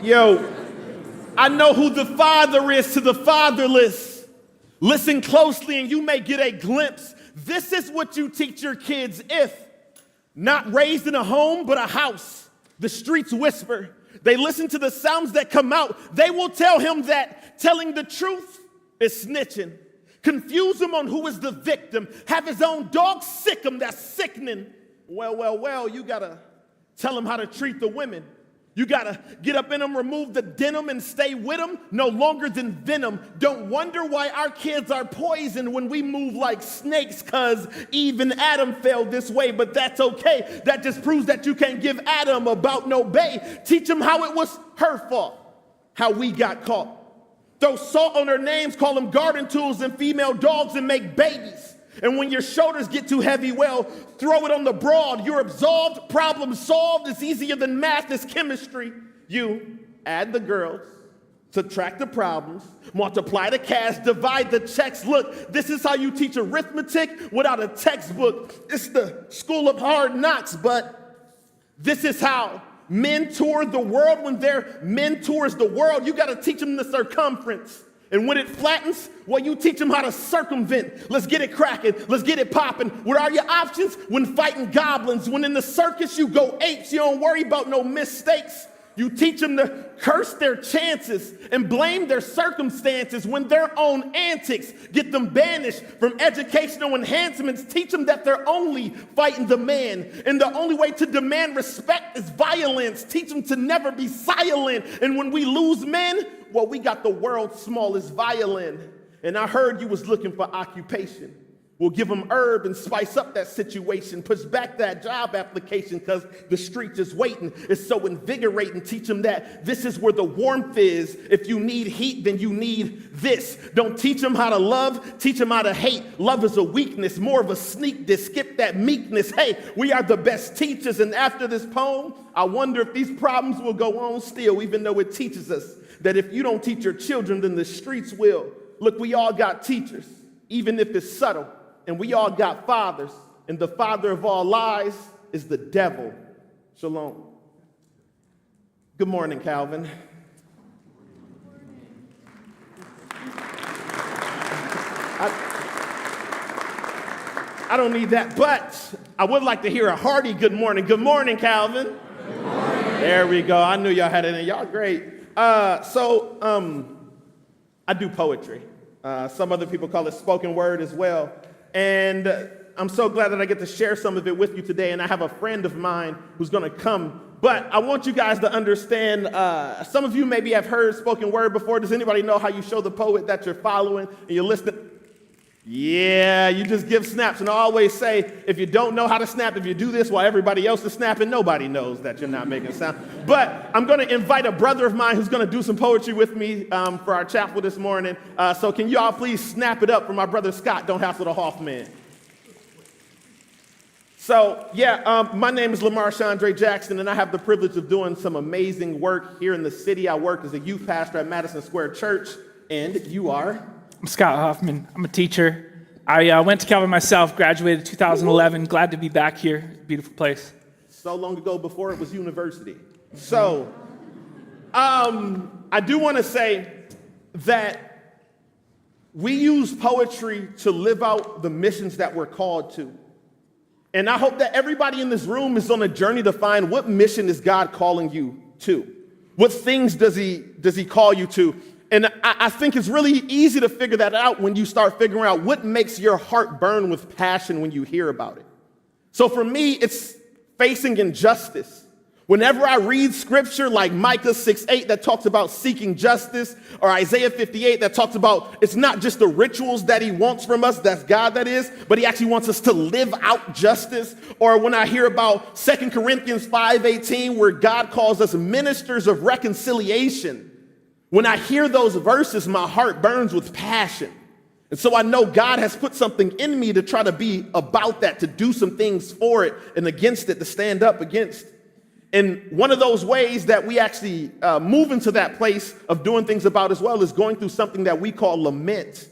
Yo, I know who the father is to the fatherless. Listen closely and you may get a glimpse. This is what you teach your kids if not raised in a home, but a house. The streets whisper. They listen to the sounds that come out. They will tell him that telling the truth is snitching. Confuse him on who is the victim. Have his own dog sick him, that's sickening. Well, you gotta tell him how to treat the women. You gotta get up in them, remove the denim, and stay with them, no longer than venom. Don't wonder why our kids are poisoned when we move like snakes, cause even Adam failed this way, but that's okay. That just proves that you can't give Adam about no bay. Teach them how it was her fault, how we got caught. Throw salt on their names, call them garden tools and female dogs, and make babies. And when your shoulders get too heavy, well, throw it on the broad. You're absolved, problem solved. It's easier than math, it's chemistry. You add the girls, subtract the problems, multiply the cash, divide the checks. Look, this is how you teach arithmetic without a textbook. It's the school of hard knocks, but this is how men tour the world. When their men tours the world, you got to teach them the circumference. And when it flattens, well, you teach them how to circumvent. Let's get it cracking. Let's get it popping. What are your options when fighting goblins? When in the circus you go apes, you don't worry about no mistakes. You teach them to curse their chances and blame their circumstances when their own antics get them banished from educational enhancements. Teach them that they're only fighting the man. And the only way to demand respect is violence. Teach them to never be silent. And when we lose men, well, we got the world's smallest violin. And I heard you was looking for occupation. We'll give them herb and spice up that situation. Push back that job application because the street is waiting. It's so invigorating. Teach them that this is where the warmth is. If you need heat, then you need this. Don't teach them how to love. Teach them how to hate. Love is a weakness, more of a sneak diss. Skip that meekness. Hey, we are the best teachers. And after this poem, I wonder if these problems will go on still, even though it teaches us that if you don't teach your children, then the streets will. Look, we all got teachers, even if it's subtle. And we all got fathers, and the father of all lies is the devil. Shalom. Good morning, Calvin. I don't need that, but I would like to hear a hearty good morning. Good morning, Calvin. Good morning. There we go. I knew y'all had it in. Y'all great. I do poetry. Some other people call it spoken word as well. And I'm so glad that I get to share some of it with you today. And I have a friend of mine who's going to come. But I want you guys to understand, some of you maybe have heard spoken word before. Does anybody know how you show the poet that you're following and you're listening? Yeah, you just give snaps. And I always say, if you don't know how to snap, if you do this while everybody else is snapping, nobody knows that you're not making sound. But I'm going to invite a brother of mine who's going to do some poetry with me for our chapel this morning. So can you all please snap it up for my brother Scott? Don't hassle the Hoffman. So, my name is LeMarr Chandre Jackson, and I have the privilege of doing some amazing work here in the city. I work as a youth pastor at Madison Square Church, and you are? I'm Scott Hoffman. I'm a teacher. I went to Calvin myself, graduated 2011. Glad to be back here. Beautiful place. So long ago before it was university. So, I do want to say that we use poetry to live out the missions that we're called to. And I hope that everybody in this room is on a journey to find what mission is God calling you to? What things does he call you to? And I think it's really easy to figure that out when you start figuring out what makes your heart burn with passion when you hear about it. So for me, it's facing injustice. Whenever I read scripture like Micah 6:8 that talks about seeking justice, or Isaiah 58 that talks about it's not just the rituals that he wants from us, that's God that is, but he actually wants us to live out justice. Or when I hear about 2 Corinthians 5:18 where God calls us ministers of reconciliation, when I hear those verses, my heart burns with passion. And so I know God has put something in me to try to be about that, to do some things for it and against it, to stand up against. And one of those ways that we actually move into that place of doing things about as well is going through something that we call lament.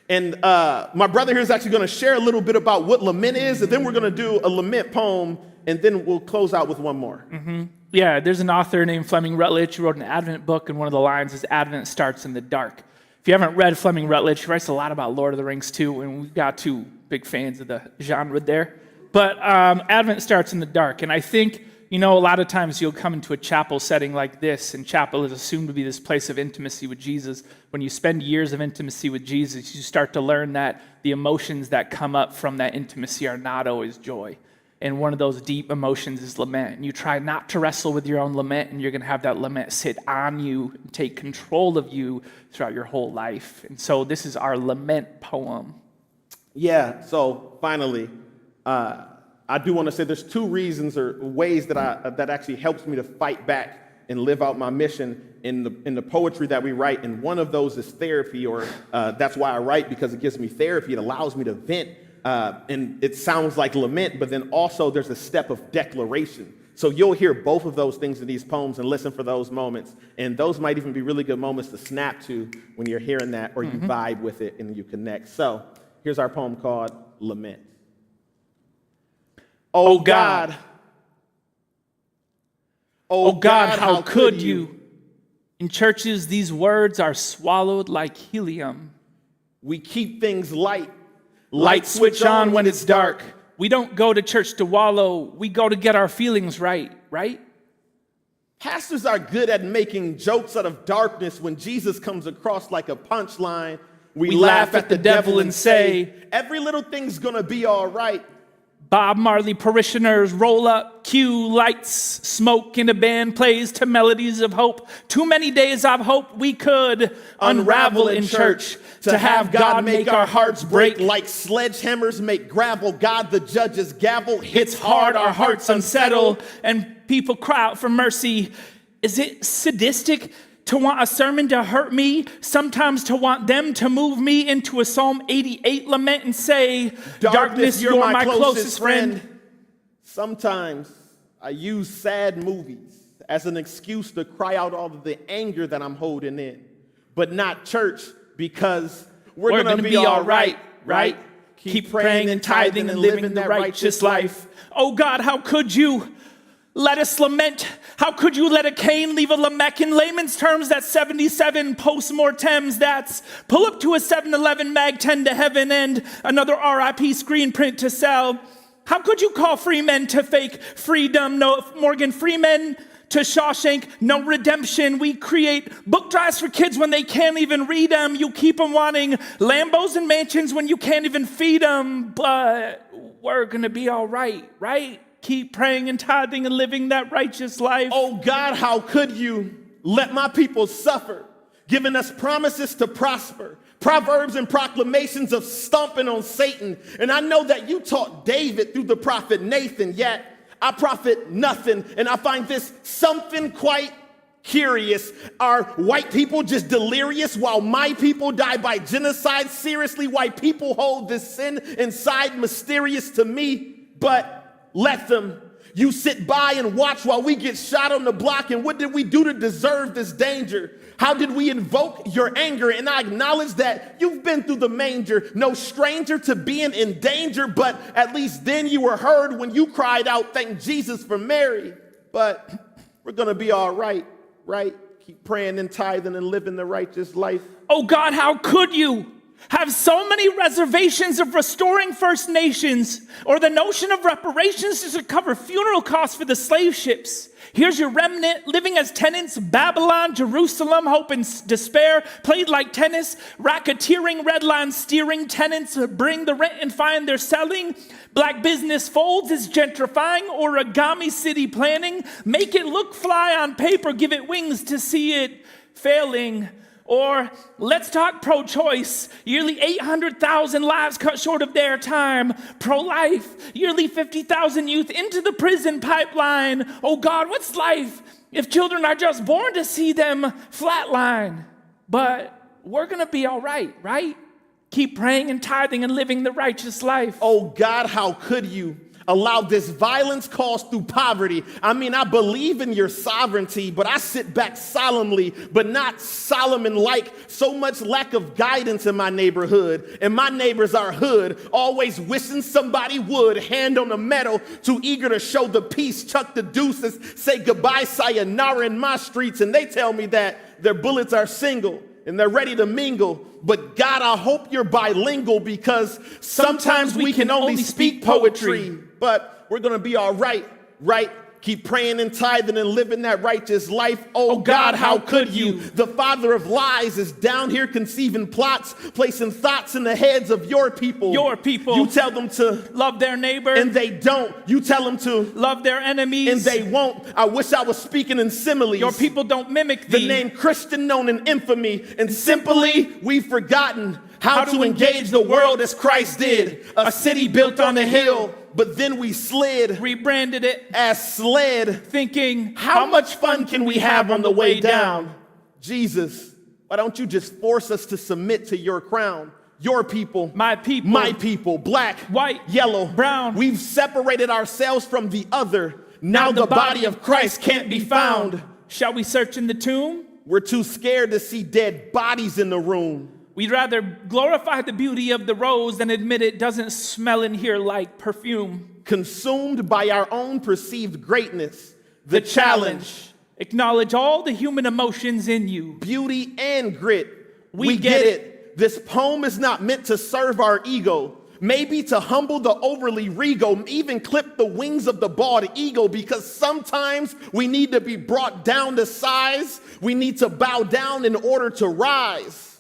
And my brother here is actually going to share a little bit about what lament is, and then we're going to do a lament poem, and then we'll close out with one more. Mm-hmm. Yeah, there's an author named Fleming Rutledge who wrote an Advent book, and one of the lines is Advent starts in the dark. If you haven't read Fleming Rutledge, he writes a lot about Lord of the Rings too, and we've got two big fans of the genre there. But Advent starts in the dark, and I think, a lot of times you'll come into a chapel setting like this, and chapel is assumed to be this place of intimacy with Jesus. When you spend years of intimacy with Jesus, you start to learn that the emotions that come up from that intimacy are not always joy. And one of those deep emotions is lament. And you try not to wrestle with your own lament, and you're going to have that lament sit on you and take control of you throughout your whole life. And so this is our lament poem. Yeah, so finally, I do want to say there's two reasons or ways that actually helps me to fight back and live out my mission in the poetry that we write. And one of those is therapy, or that's why I write, because it gives me therapy. It allows me to vent. And it sounds like lament, but then also there's a step of declaration. So you'll hear both of those things in these poems and listen for those moments. And those might even be really good moments to snap to when you're hearing that, or you vibe with it and you connect. So here's our poem called Lament. Oh God. Oh God, how could you? In churches, these words are swallowed like helium. We keep things light. Light switch on when it's dark. We don't go to church to wallow. We go to get our feelings right? Pastors are good at making jokes out of darkness. When Jesus comes across like a punchline, we laugh at the devil and say, every little thing's gonna be all right. Bob Marley parishioners roll up, cue lights, smoke, and a band plays to melodies of hope. Too many days I've hoped we could unravel in church to have God make our hearts break. Like sledgehammers make gravel, God the judge's gavel Hits hard, our hearts unsettle, and people cry out for mercy. Is it sadistic to want a sermon to hurt me, sometimes to want them to move me into a Psalm 88 lament and say, darkness, you're my closest friend. Sometimes I use sad movies as an excuse to cry out all of the anger that I'm holding in, but not church, because we're gonna be all right? Keep praying and tithing and living the righteous life. Oh God, how could you let us lament? How could you let a Cain leave a Lamech? In layman's terms, that's 77 post-mortems. That's pull up to a 7-Eleven mag 10 to heaven and another RIP screen print to sell. How could you call free men to fake freedom? No Morgan Freeman to Shawshank, no redemption. We create book drives for kids when they can't even read them. You keep them wanting Lambos and mansions when you can't even feed them. But we're gonna be all right? Keep praying and tithing and living that righteous life. Oh God, how could you let my people suffer, giving us promises to prosper, proverbs and proclamations of stomping on Satan. And I know that you taught David through the prophet Nathan, yet I profit nothing. And I find this something quite curious. Are white people just delirious while my people die by genocide? Seriously, white people hold this sin inside, mysterious to me, but let them. You sit by and watch while we get shot on the block. And what did we do to deserve this danger? How did we invoke your anger? And I acknowledge that you've been through the manger, no stranger to being in danger, but at least then you were heard when you cried out, thank Jesus for Mary. But we're gonna be all right? Keep praying and tithing and living the righteous life. Oh God, how could you have so many reservations of restoring First Nations, or the notion of reparations to cover funeral costs for the slave ships? Here's your remnant living as tenants, Babylon, Jerusalem, hope and despair, played like tennis, racketeering, red line steering, tenants bring the rent and find they're selling. Black business folds is gentrifying, origami city planning, make it look fly on paper, give it wings to see it failing. Or let's talk pro-choice, yearly 800,000 lives cut short of their time. Pro-life, yearly 50,000 youth into the prison pipeline. Oh God, what's life if children are just born to see them flatline? But we're gonna be all right? Keep praying and tithing and living the righteous life. Oh God, how could you? Allow this violence caused through poverty. I mean, I believe in your sovereignty, but I sit back solemnly, but not Solomon-like. So much lack of guidance in my neighborhood, and my neighbors are hood, always wishing somebody would. Hand on the metal, too eager to show the peace. Chuck the deuces, say goodbye, sayonara in my streets, and they tell me that their bullets are single and they're ready to mingle. But God, I hope you're bilingual, because sometimes we can only speak poetry. But we're going to be all right, right? Keep praying and tithing and living that righteous life. Oh God, how could you? The father of lies is down here conceiving plots, placing thoughts in the heads of your people. Your people. You tell them to love their neighbor, and they don't. You tell them to love their enemies, and they won't. I wish I was speaking in similes. Your people don't mimic the name Christian known in infamy, and simply we've forgotten how to engage the world as Christ did. A city built on a hill, but then we slid, rebranded it as sled, thinking, how much fun can we have on the way down? Jesus, why don't you just force us to submit to your crown? Your people, my people, black, white, yellow, brown. We've separated ourselves from the other. Now the body of Christ can't be found. Shall we search in the tomb? We're too scared to see dead bodies in the room. We'd rather glorify the beauty of the rose than admit it doesn't smell in here like perfume. Consumed by our own perceived greatness, the challenge. Acknowledge all the human emotions in you. Beauty and grit. We get it. This poem is not meant to serve our ego. Maybe to humble the overly regal, even clip the wings of the bald eagle, because sometimes we need to be brought down to size. We need to bow down in order to rise.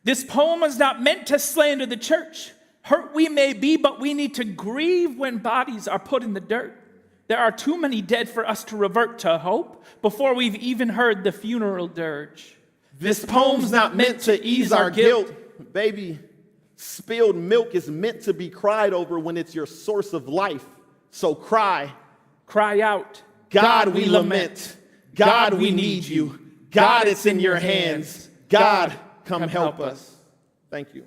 This poem is not meant to slander the church. Hurt we may be, but we need to grieve when bodies are put in the dirt. There are too many dead for us to revert to hope before we've even heard the funeral dirge. This poem's not meant to ease our guilt. Baby, spilled milk is meant to be cried over when it's your source of life. So cry. Cry out. God, we lament. God, we need you. God, it's in your hands. God, come help us. Thank you.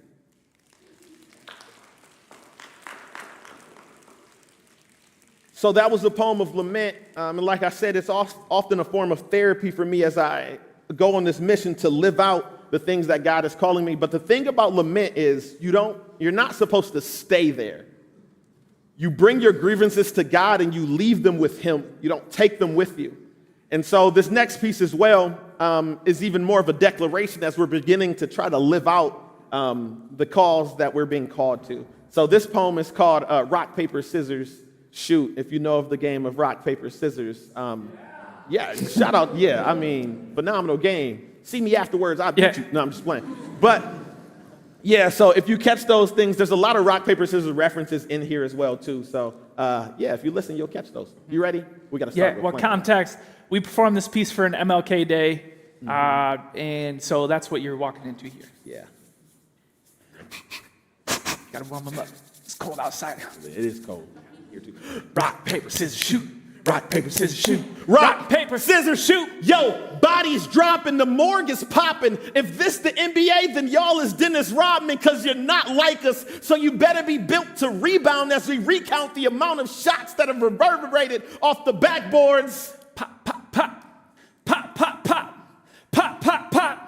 So that was the poem of lament. And like I said, it's often a form of therapy for me as I go on this mission to live out the things that God is calling me. But the thing about lament is you're not supposed to stay there. You bring your grievances to God and you leave them with him. You don't take them with you. And so this next piece as well is even more of a declaration as we're beginning to try to live out the calls that we're being called to. So this poem is called Rock, Paper, Scissors, Shoot. If you know of the game of rock, paper, scissors. Yeah, shout out. Yeah, I mean, phenomenal game. See me afterwards, I'll beat you. No, I'm just playing. But yeah, so if you catch those things, there's a lot of rock, paper, scissors references in here as well too. So yeah, if you listen, you'll catch those. You ready? We got to start. Yeah, what context? We performed this piece for an MLK Day, and so that's what you're walking into here. Yeah. Gotta warm them up. It's cold outside. It is cold here too. Rock, paper, scissors, shoot. Rock, paper, scissors, shoot. Rock, paper, scissors, shoot. Yo, bodies dropping, the morgue is popping. If this the NBA, then y'all is Dennis Rodman, because you're not like us. So you better be built to rebound as we recount the amount of shots that have reverberated off the backboards. Pop, pop, pop. Pop, pop, pop. Pop, pop, pop.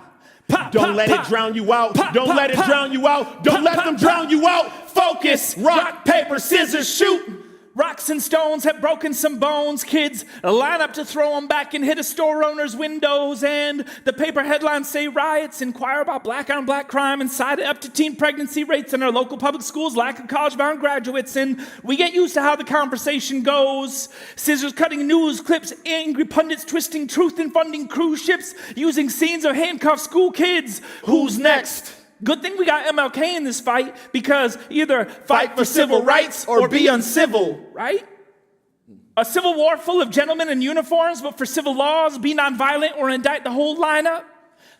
Pop, Don't let it drown you out. Don't let it drown you out. Don't let them drown you out. Focus. Rock, paper, scissors, shoot. Rocks and stones have broken some bones. Kids line up to throw them back and hit a store owner's windows. And the paper headlines say riots inquire about black on black crime and cite up to teen pregnancy rates in our local public schools, lack of college-bound graduates. And we get used to how the conversation goes. Scissors cutting news clips, angry pundits twisting truth and funding cruise ships, using scenes of handcuffed school kids. Who's next? Good thing we got MLK in this fight, because either fight for civil rights or be uncivil, right? A civil war full of gentlemen in uniforms, but for civil laws, be nonviolent or indict the whole lineup.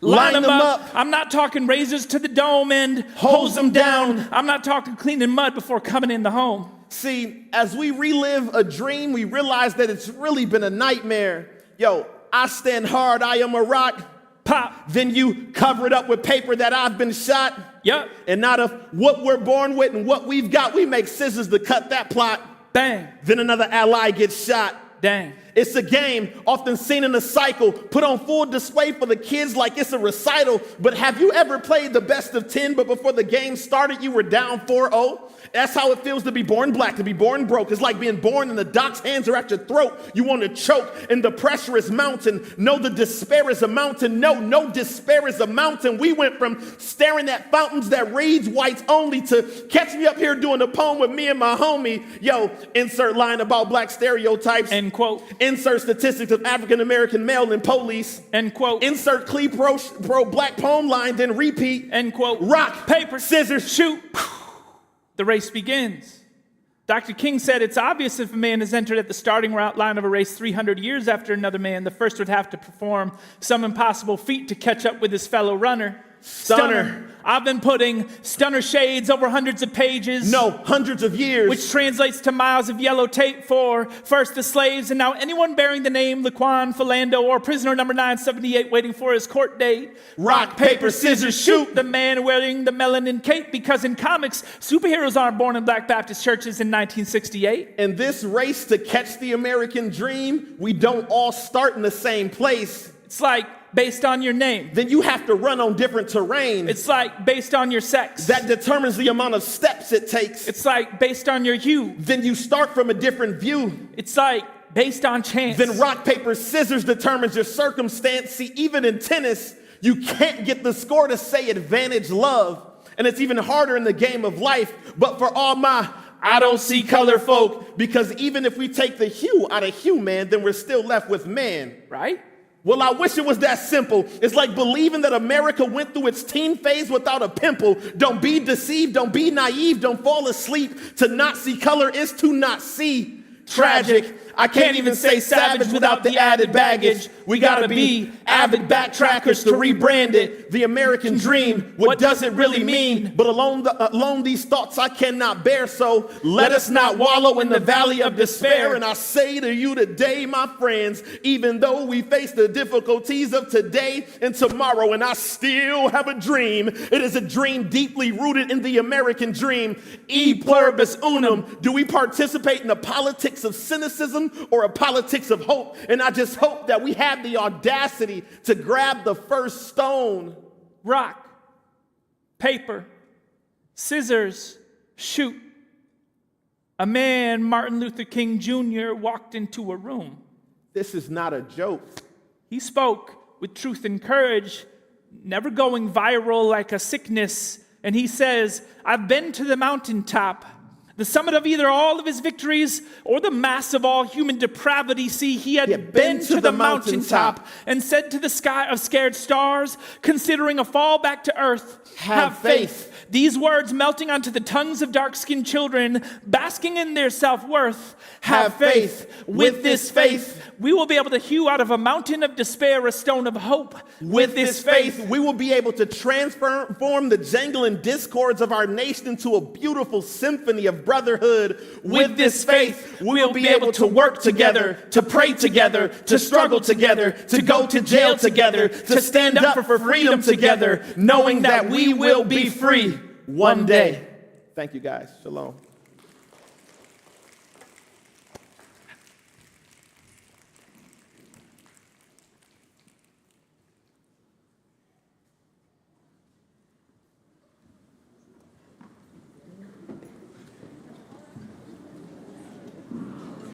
Line them up. I'm not talking razors to the dome and hose them down. I'm not talking cleaning mud before coming in the home. See, as we relive a dream, we realize that it's really been a nightmare. Yo, I stand hard, I am a rock. Pop. Then you cover it up with paper that I've been shot. Yep. And out of what we're born with and what we've got, we make scissors to cut that plot. Bang. Then another ally gets shot. Dang. It's a game often seen in a cycle, put on full display for the kids like it's a recital. But have you ever played the best of 10, but before the game started, you were down 4-0? That's how it feels to be born black, to be born broke. It's like being born and the doc's hands are at your throat. You want to choke and the pressure is mounting. No, the despair is a mountain. No despair is a mountain. We went from staring at fountains that reads whites only to catch me up here doing a poem with me and my homie. Yo, insert line about black stereotypes. End quote. Insert statistics of African-American male and police. End quote. Insert Clee pro black poem line, then repeat. End quote. Rock, paper, scissors, shoot. The race begins. Dr. King said it's obvious if a man is entered at the starting line of a race 300 years after another man, the first would have to perform some impossible feat to catch up with his fellow runner. Stunner. I've been putting stunner shades over hundreds of pages. No, hundreds of years. Which translates to miles of yellow tape for first the slaves and now anyone bearing the name Laquan Philando or prisoner number 978 waiting for his court date. Rock, paper, scissors, shoot. The man wearing the melanin cape because in comics, superheroes aren't born in Black Baptist churches in 1968. In this race to catch the American dream, we don't all start in the same place. It's like based on your name. Then you have to run on different terrain. It's like based on your sex. That determines the amount of steps it takes. It's like based on your hue. Then you start from a different view. It's like based on chance. Then rock, paper, scissors determines your circumstance. See, even in tennis, you can't get the score to say advantage love. And it's even harder in the game of life. But for all my I don't see color folk, because even if we take the hue out of human, then we're still left with man. Right? Well, I wish it was that simple. It's like believing that America went through its teen phase without a pimple. Don't be deceived. Don't be naive. Don't fall asleep. To not see color is to not see. Tragic. I can't even say savage without the added baggage. We gotta be avid backtrackers to rebrand it. The American dream, what does it really mean? But alone these thoughts I cannot bear. So let us not wallow in the valley of despair. And I say to you today, my friends, even though we face the difficulties of today and tomorrow, and I still have a dream, it is a dream deeply rooted in the American dream. E pluribus unum. Do we participate in the politics of cynicism or a politics of hope? And I just hope that we have the audacity to grab the first stone. Rock, paper, scissors, shoot. A man, Martin Luther King Jr., walked into a room. This is not a joke. He spoke with truth and courage, never going viral like a sickness. And he says, I've been to the mountaintop, the summit of either all of his victories or the mass of all human depravity. See, he had been to the mountaintop and said to the sky of scared stars, considering a fall back to earth, have faith. These words melting onto the tongues of dark-skinned children, basking in their self-worth. Have faith. With this faith, we will be able to hew out of a mountain of despair a stone of hope. With this faith, we will be able to transform the jangling discords of our nation into a beautiful symphony of brotherhood. With this faith, we'll be able to work together, to pray together, to struggle together, to go to jail together, to stand up for freedom together, knowing that we will be free one day. Thank you guys. Shalom.